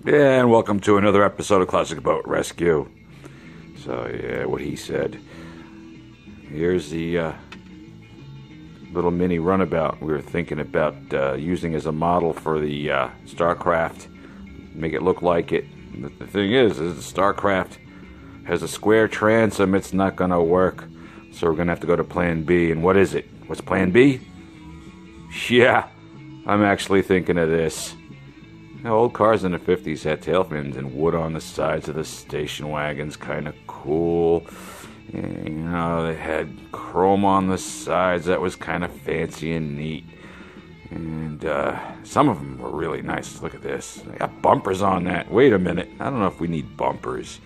And welcome to another episode of Classic Boat Rescue. So, yeah, what he said. Here's the little mini runabout we were thinking about using as a model for the Starcraft. Make it look like it. The thing is the Starcraft has a square transom. It's not going to work. So we're going to have to go to Plan B. And what is it? What's Plan B? Yeah, I'm actually thinking of this. Old cars in the 50s had tail fins and wood on the sides of the station wagons. Kind of cool. And, they had chrome on the sides. That was kind of fancy and neat. And some of them were really nice. Look at this. They got bumpers on that. Wait a minute. I don't know if we need bumpers.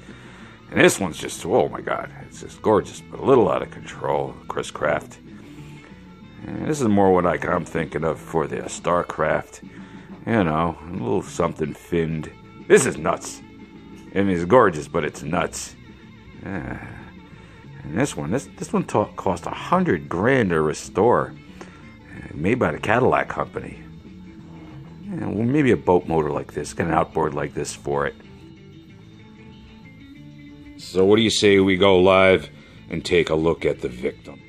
And this one's just, oh my God. It's just gorgeous, but a little out of control. Chris Craft. And this is more what I'm thinking of for the Starcraft. You know, a little something finned. This is nuts. I mean, it's gorgeous, but it's nuts. And this one cost $100,000 to restore. Made by the Cadillac company. Yeah, well, maybe a boat motor like this. Get an outboard like this for it. So what do you say we go live and take a look at the victim?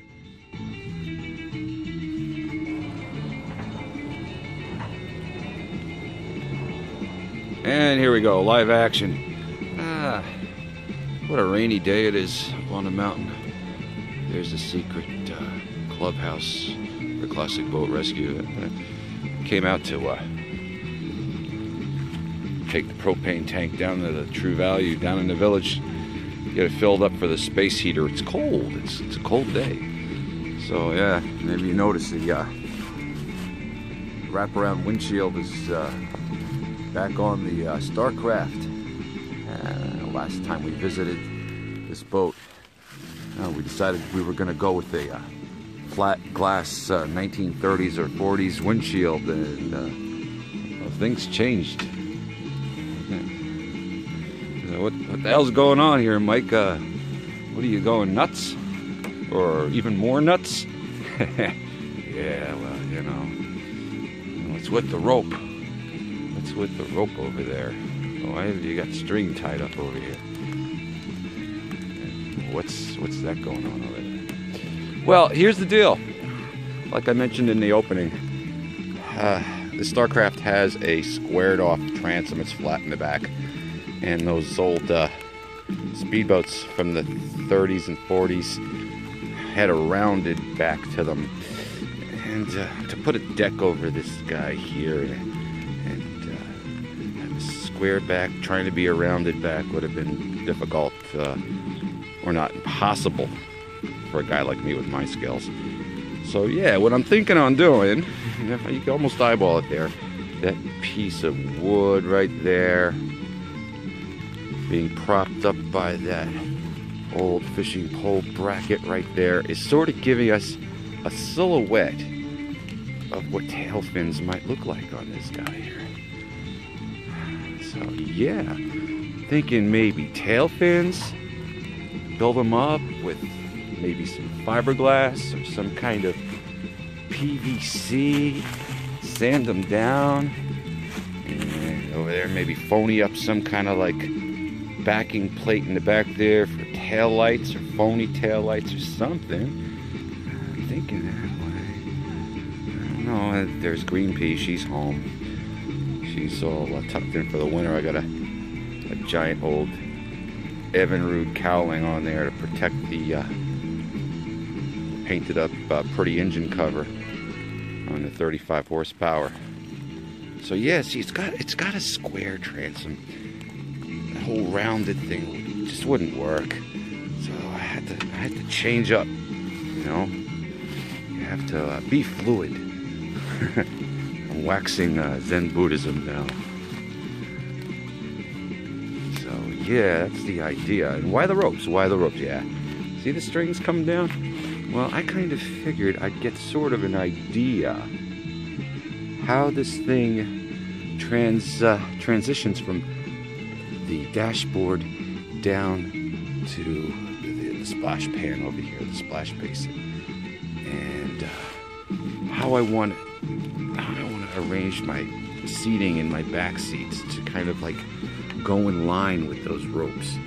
And here we go, live action. What a rainy day it is up on the mountain. There's the secret clubhouse for Classic Boat Rescue. Came out to take the propane tank down to the True Value down in the village. Get it filled up for the space heater. It's cold. It's a cold day. So yeah, maybe you notice the wraparound windshield is back on the Starcraft. Last time we visited this boat, we decided we were going to go with a flat glass 1930s or 40s windshield, and things changed. What the hell's going on here, Mike? What are you going nuts? Or even more nuts? Yeah, well, you know, it's with the rope. It's with the rope over there. Why have you got string tied up over here? What's that going on over there? Well, here's the deal. Like I mentioned in the opening, the Starcraft has a squared off transom. It's flat in the back. And those old speedboats from the 30s and 40s had a rounded back to them. And to put a deck over this guy here and have a square back, trying to be a rounded back would have been difficult, or not impossible for a guy like me with my skills. So yeah, what I'm thinking on doing, you can almost eyeball it there, that piece of wood right there, being propped up by that old fishing pole bracket right there, is sort of giving us a silhouette of what tail fins might look like on this guy here. So yeah, thinking maybe tail fins, build them up with maybe some fiberglass or some kind of PVC, sand them down, and over there maybe phony up some kind of like backing plate in the back there for tail lights or phony tail lights or something. I'm thinking that way. I don't know. There's Green Pea. She's home. She's all tucked in for the winter. I got a giant old Evinrude cowling on there to protect the painted up pretty engine cover on the 35 horsepower. So yeah, see, it's got a square transom. Whole rounded thing just wouldn't work, so I had to change up. You know, you have to be fluid. I'm waxing Zen Buddhism now. So yeah, that's the idea. And why the ropes? Why the ropes? Yeah, see the strings coming down? Well, I kind of figured I'd get sort of an idea how this thing transitions from the dashboard down to the splash pan over here, the splash basin, and how I want to arrange my seating in my back seats to kind of like go in line with those ropes.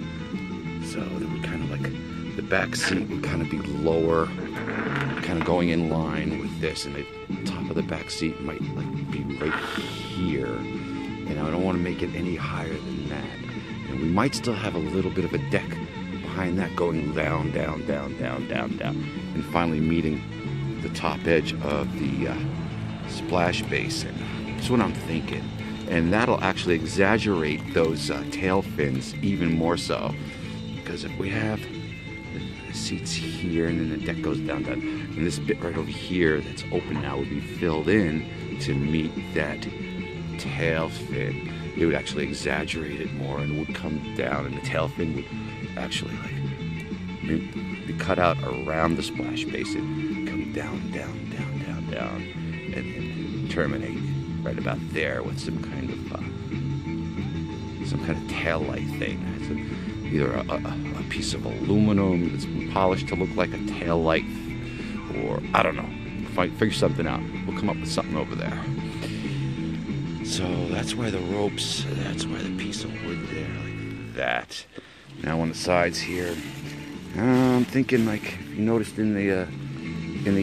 So they would kind of like, the back seat would kind of be lower, kind of going in line with this, and the top of the back seat might like be right here. And I don't want to make it any higher than that. And we might still have a little bit of a deck behind that going down, down, down, down, down, down, and finally meeting the top edge of the splash basin. That's what I'm thinking. And that'll actually exaggerate those tail fins even more so. Because if we have the seats here and then the deck goes down, down, and this bit right over here that's open now would be filled in to meet that tail fin, it would actually exaggerate it more and it would come down, and the tail fin would actually like be cut out around the splash basin, come down, down, down, down, down, and then terminate right about there with some kind of tail light thing. It's either a piece of aluminum that's been polished to look like a tail light, or I don't know. Figure something out. We'll come up with something over there. So that's why the ropes, that's why the piece of wood there, like that. Now on the sides here, I'm thinking, like, if you noticed in the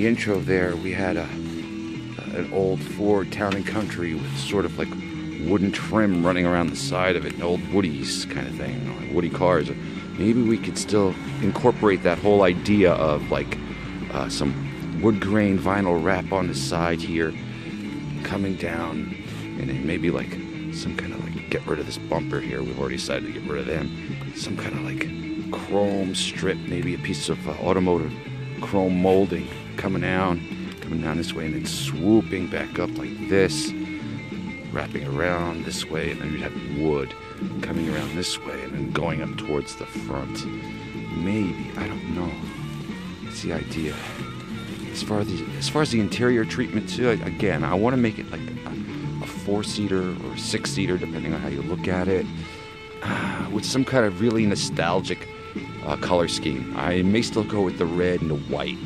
intro there, we had an old Ford Town and Country with sort of like wooden trim running around the side of it, an old Woodies kind of thing, like Woody cars. Maybe we could still incorporate that whole idea of like some wood grain vinyl wrap on the side here, coming down, and then maybe like some kind of like, get rid of this bumper here, we've already decided to get rid of them, some kind of like chrome strip, maybe a piece of automotive chrome molding coming down this way, and then swooping back up like this, wrapping around this way, and then you'd have wood coming around this way and then going up towards the front. Maybe, I don't know. That's the idea. As far as the interior treatment too, again, I want to make it like a 4-seater or a 6-seater, depending on how you look at it, with some kind of really nostalgic color scheme. I may still go with the red and the white,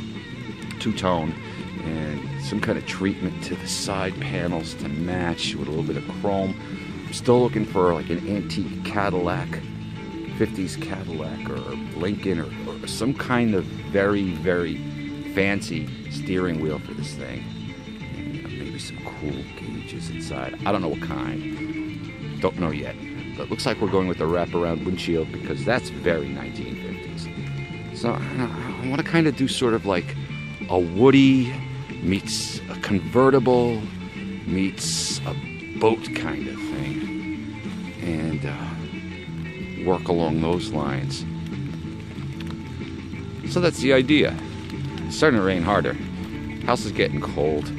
two-tone, and some kind of treatment to the side panels to match with a little bit of chrome. I'm still looking for like an antique Cadillac, 50s Cadillac or Lincoln, or some kind of very, very fancy steering wheel for this thing. And maybe some cool gauges inside. I don't know what kind. Don't know yet. But it looks like we're going with the wraparound windshield because that's very 1950s. So I want to kind of do sort of like a Woody meets a convertible meets a boat kind of thing, and work along those lines. So that's the idea. It's starting to rain harder. House is getting cold,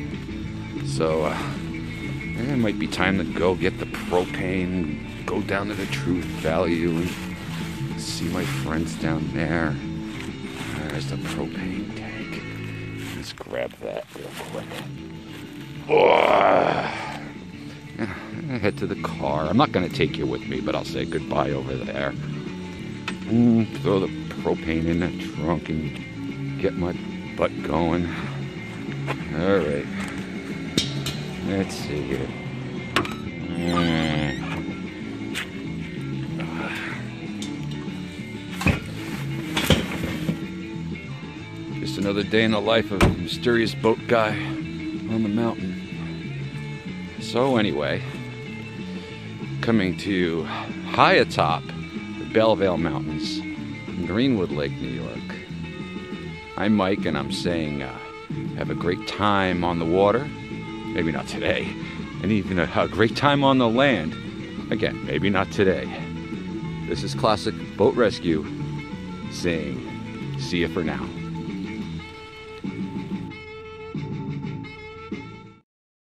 so it might be time to go get the propane, go down to the Truth Value and see my friends down there. There's the propane tank. Let's grab that real quick. Head to the car. I'm not going to take you with me, but I'll say goodbye over there. Throw the propane in the trunk and get my butt going. All right. Let's see here. Just another day in the life of a mysterious boat guy on the mountain. So anyway, coming to high atop the Bellevale Mountains in Greenwood Lake, New York. I'm Mike, and I'm saying have a great time on the water. Maybe not today. And even a great time on the land. Again, maybe not today. This is Classic Boat Rescue saying, see you for now.